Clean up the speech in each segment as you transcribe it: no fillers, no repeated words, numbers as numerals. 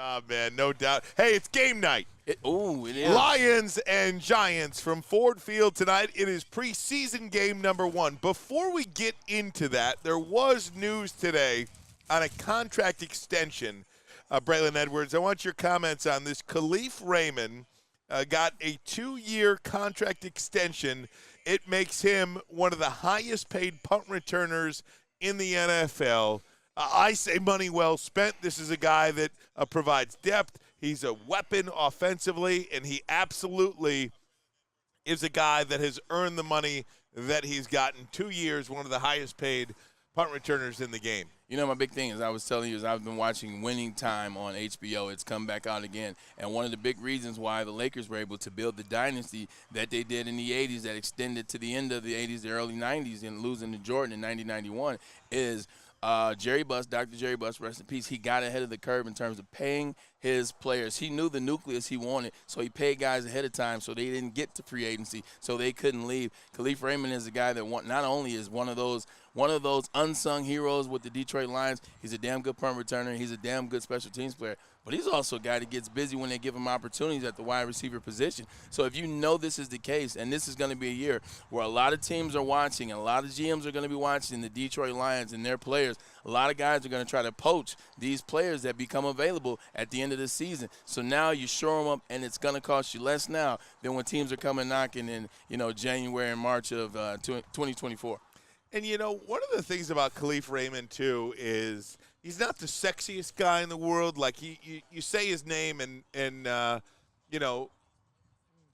Oh, man, no doubt. Hey, it's game night. It is. Lions and Giants from Ford Field tonight. It is preseason game number 1. Before we get into that, there was news today on a contract extension. Braylon Edwards, I want your comments on this. Khalif Raymond got a 2-year contract extension. It makes him one of the highest paid punt returners in the NFL. I say money well spent. This is a guy that provides depth. He's a weapon offensively, and he absolutely is a guy that has earned the money that he's gotten. 2 years, one of the highest paid punt returners in the game. You know, my big thing is I was telling you is I've been watching Winning Time on HBO. It's come back out again. And one of the big reasons why the Lakers were able to build the dynasty that they did in the 80s that extended to the end of the 80s, the early 90s, and losing to Jordan in 1991 is Jerry Buss, Dr. Jerry Buss, rest in peace, he got ahead of the curve in terms of paying his players. He knew the nucleus he wanted, so he paid guys ahead of time so they didn't get to free agency, so they couldn't leave. Khalif Raymond is a guy that not only is one of those unsung heroes with the Detroit Lions, he's a damn good punt returner, he's a damn good special teams player, but he's also a guy that gets busy when they give him opportunities at the wide receiver position. So if you know this is the case, and this is going to be a year where a lot of teams are watching, and a lot of GMs are going to be watching the Detroit Lions and their players, a lot of guys are going to try to poach these players that become available at the end of the season. So now you shore them up, and it's going to cost you less now than when teams are coming knocking in, January and March of 2024. And, one of the things about Khalif Raymond, too, is he's not the sexiest guy in the world. Like, you say his name and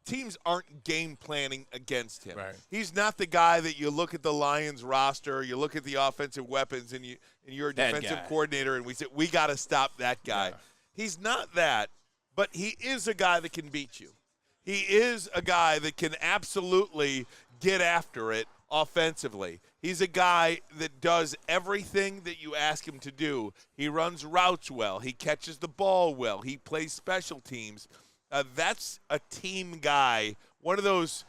teams aren't game planning against him. Right. He's not the guy that you look at the Lions roster, you look at the offensive weapons, and you're a defensive coordinator, and we say, we got to stop that guy. Yeah. He's not that, but he is a guy that can beat you. He is a guy that can absolutely get after it offensively. He's a guy that does everything that you ask him to do. He runs routes well. He catches the ball well. He plays special teams. That's a team guy. One of those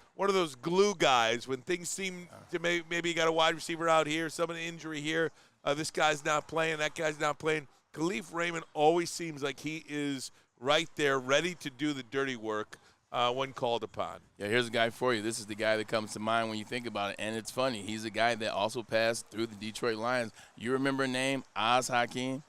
glue guys when things seem to maybe you got a wide receiver out here, some injury here. This guy's not playing. That guy's not playing. Khalif Raymond always seems like he is right there, ready to do the dirty work when called upon. Yeah, here's a guy for you. This is the guy that comes to mind when you think about it, and it's funny. He's a guy that also passed through the Detroit Lions. You remember a name, Oz Hakeem?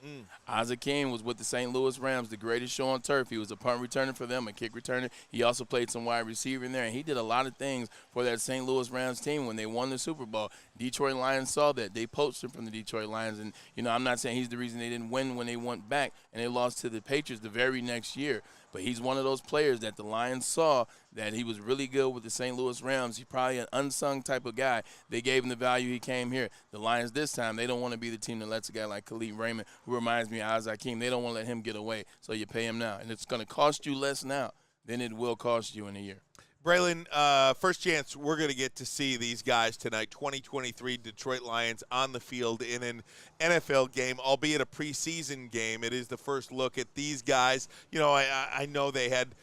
Oz Hakeem was with the St. Louis Rams, the greatest show on turf. He was a punt returner for them, a kick returner. He also played some wide receiver in there, and he did a lot of things for that St. Louis Rams team when they won the Super Bowl. Detroit Lions saw that. They poached him from the Detroit Lions, and, I'm not saying he's the reason they didn't win when they went back, and they lost to the Patriots the very next year. But he's one of those players that the Lions saw that he was really good with the St. Louis Rams. He's probably an unsung type of guy. They gave him the value he came here. The Lions this time, they don't want to be the team that lets a guy like Khalif Raymond, who reminds me of Oz Hakeem, they don't want to let him get away. So you pay him now. And it's going to cost you less now than it will cost you in a year. Braylon, first chance we're going to get to see these guys tonight, 2023 Detroit Lions on the field in an NFL game, albeit a preseason game. It is the first look at these guys. I know they had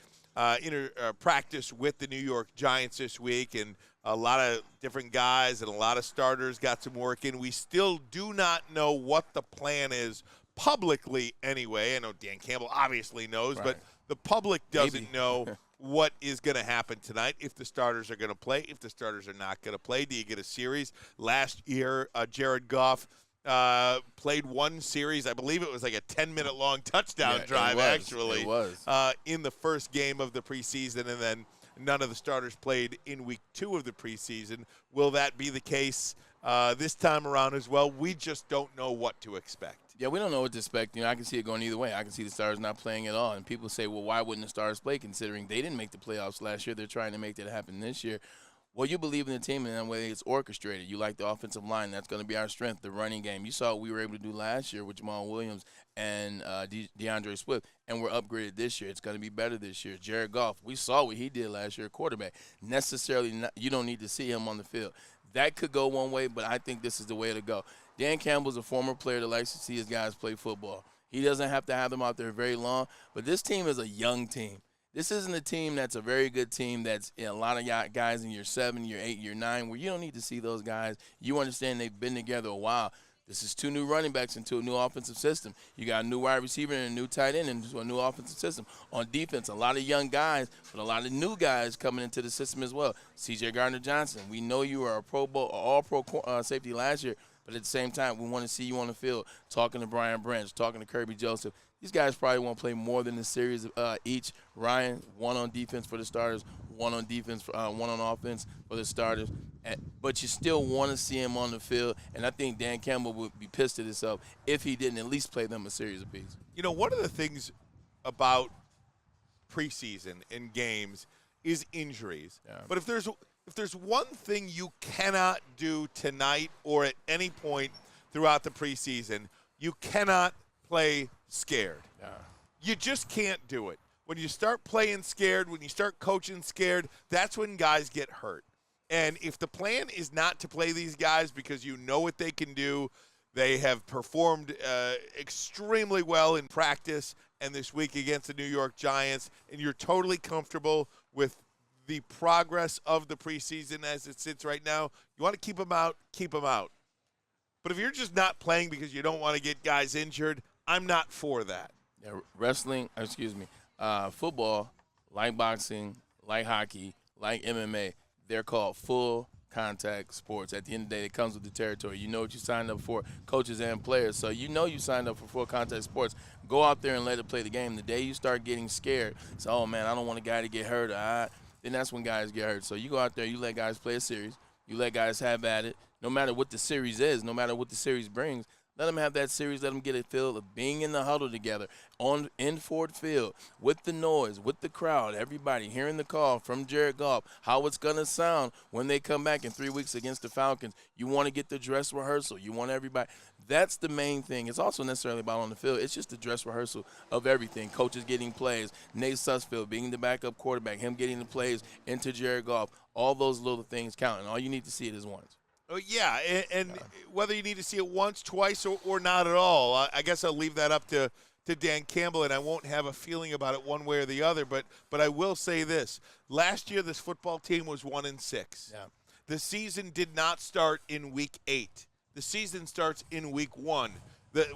practice with the New York Giants this week, and a lot of different guys and a lot of starters got some work in. We still do not know what the plan is publicly anyway. I know Dan Campbell obviously knows, right, but the public doesn't know what is going to happen tonight, if the starters are going to play, if the starters are not going to play. Do you get a series? Last year, Jared Goff played one series. I believe it was like a 10-minute long touchdown drive, actually. It was. In the first game of the preseason, and then none of the starters played in week 2 of the preseason. Will that be the case this time around as well? We just don't know what to expect. Yeah, we don't know what to expect. I can see it going either way. I can see the Stars not playing at all. And people say, well, why wouldn't the Stars play considering they didn't make the playoffs last year? They're trying to make that happen this year. Well, you believe in the team and the way it's orchestrated. You like the offensive line. That's going to be our strength, the running game. You saw what we were able to do last year with Jamal Williams and DeAndre Swift, and we're upgraded this year. It's going to be better this year. Jared Goff, we saw what he did last year, quarterback. You don't need to see him on the field. That could go one way, but I think this is the way to go. Dan Campbell's a former player that likes to see his guys play football. He doesn't have to have them out there very long, but this team is a young team. This isn't a team that's a very good team that's a lot of guys in year 7, year 8, year 9, where you don't need to see those guys. You understand they've been together a while. This is 2 new running backs into a new offensive system. You got a new wide receiver and a new tight end into a new offensive system. On defense, a lot of young guys, but a lot of new guys coming into the system as well. C.J. Gardner-Johnson, we know you were a Pro Bowl, all-pro safety last year, but at the same time, we want to see you on the field talking to Brian Branch, talking to Kirby Joseph. These guys probably want to play more than a series each. Ryan, 1 on defense for the starters, 1 on defense, 1 on offense for the starters. But you still want to see him on the field, and I think Dan Campbell would be pissed at himself if he didn't at least play them a series apiece. You know, one of the things about preseason and games is injuries. Yeah. But if there's one thing you cannot do tonight or at any point throughout the preseason, you cannot play scared. Yeah. You just can't do it. When you start playing scared, when you start coaching scared, that's when guys get hurt. And if the plan is not to play these guys because you know what they can do, they have performed extremely well in practice and this week against the New York Giants, and you're totally comfortable with the progress of the preseason as it sits right now, you want to keep them out, keep them out. But if you're just not playing because you don't want to get guys injured, I'm not for that. Yeah, football, like boxing, like hockey, like MMA, they're called full contact sports. At the end of the day, it comes with the territory. You know what you signed up for, coaches and players. So you know you signed up for full contact sports. Go out there and let it play the game. The day you start getting scared, so, oh, man, I don't want a guy to get hurt, then that's when guys get hurt. So you go out there, you let guys play a series. You let guys have at it. No matter what the series is, no matter what the series brings, let them have that series. Let them get a feel of being in the huddle together in Ford Field with the noise, with the crowd, everybody hearing the call from Jared Goff, how it's going to sound when they come back in 3 weeks against the Falcons. You want to get the dress rehearsal. You want everybody. That's the main thing. It's also necessarily about on the field. It's just the dress rehearsal of everything. Coaches getting plays, Nate Sussfield being the backup quarterback, him getting the plays into Jared Goff. All those little things count, and all you need to see it is once. Oh, yeah, and whether you need to see it once, twice, or not at all, I guess I'll leave that up to Dan Campbell, and I won't have a feeling about it one way or the other. But I will say this. Last year, this football team was 1-6. Yeah. The season did not start in Week 8. The season starts in Week 1.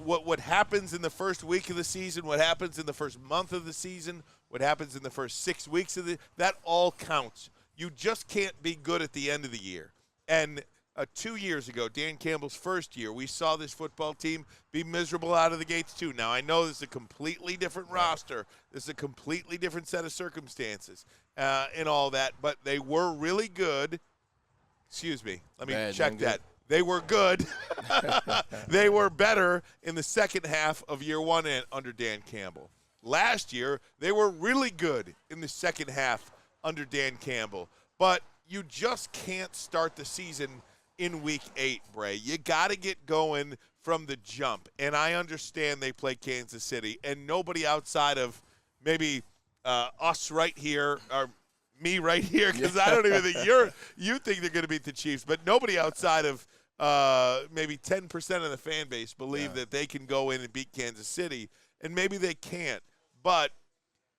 What happens in the first week of the season, what happens in the first month of the season, what happens in the first 6 weeks of that all counts. You just can't be good at the end of the year. And 2 years ago, Dan Campbell's first year, we saw this football team be miserable out of the gates too. Now, I know this is a completely different roster. This is a completely different set of circumstances and all that, but they were really good. Excuse me. Let me check that. They were good. They were better in the second half of year 1 under Dan Campbell. Last year, they were really good in the second half under Dan Campbell. But you just can't start the season in Week 8, Bray. You got to get going from the jump. And I understand they play Kansas City, and nobody outside of maybe us right here, or me right here, because I don't even think you think they're going to beat the Chiefs, but nobody outside of maybe 10% of the fan base believe that they can go in and beat Kansas City, and maybe they can't. But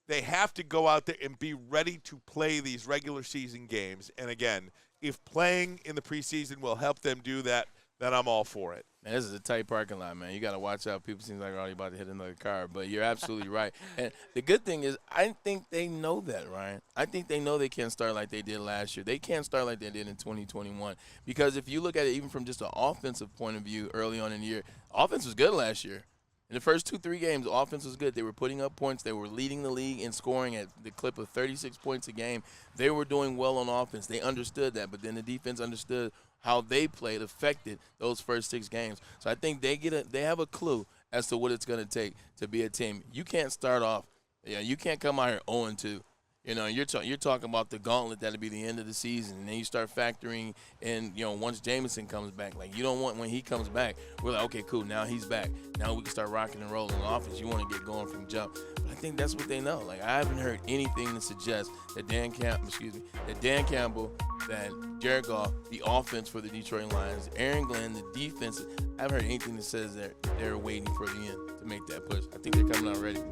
they have to go out there and be ready to play these regular season games. And, again, if playing in the preseason will help them do that, then I'm all for it. Man, this is a tight parking lot, man. You got to watch out. People seem like they're already about to hit another car. But you're absolutely right. And the good thing is I think they know that, Ryan. I think they know they can't start like they did last year. They can't start like they did in 2021. Because if you look at it even from just an offensive point of view early on in the year, offense was good last year. In the first 2-3 games, the offense was good. They were putting up points. They were leading the league in scoring at the clip of 36 points a game. They were doing well on offense. They understood that, but then the defense understood how they played affected those first 6 games. So I think they have a clue as to what it's going to take to be a team. You can't start off. You can't come out here 0-2. You know, you're talking about the gauntlet that'll be the end of the season, and then you start factoring in, once Jameson comes back. Like, you don't want when he comes back, we're like, okay, cool, now he's back. Now we can start rocking and rolling on offense. You want to get going from jump. But I think that's what they know. Like, I haven't heard anything to suggest that Dan Campbell, that Jared Goff, the offense for the Detroit Lions, Aaron Glenn, the defense, I haven't heard anything that says they're waiting for the end to make that push. I think they're coming out ready.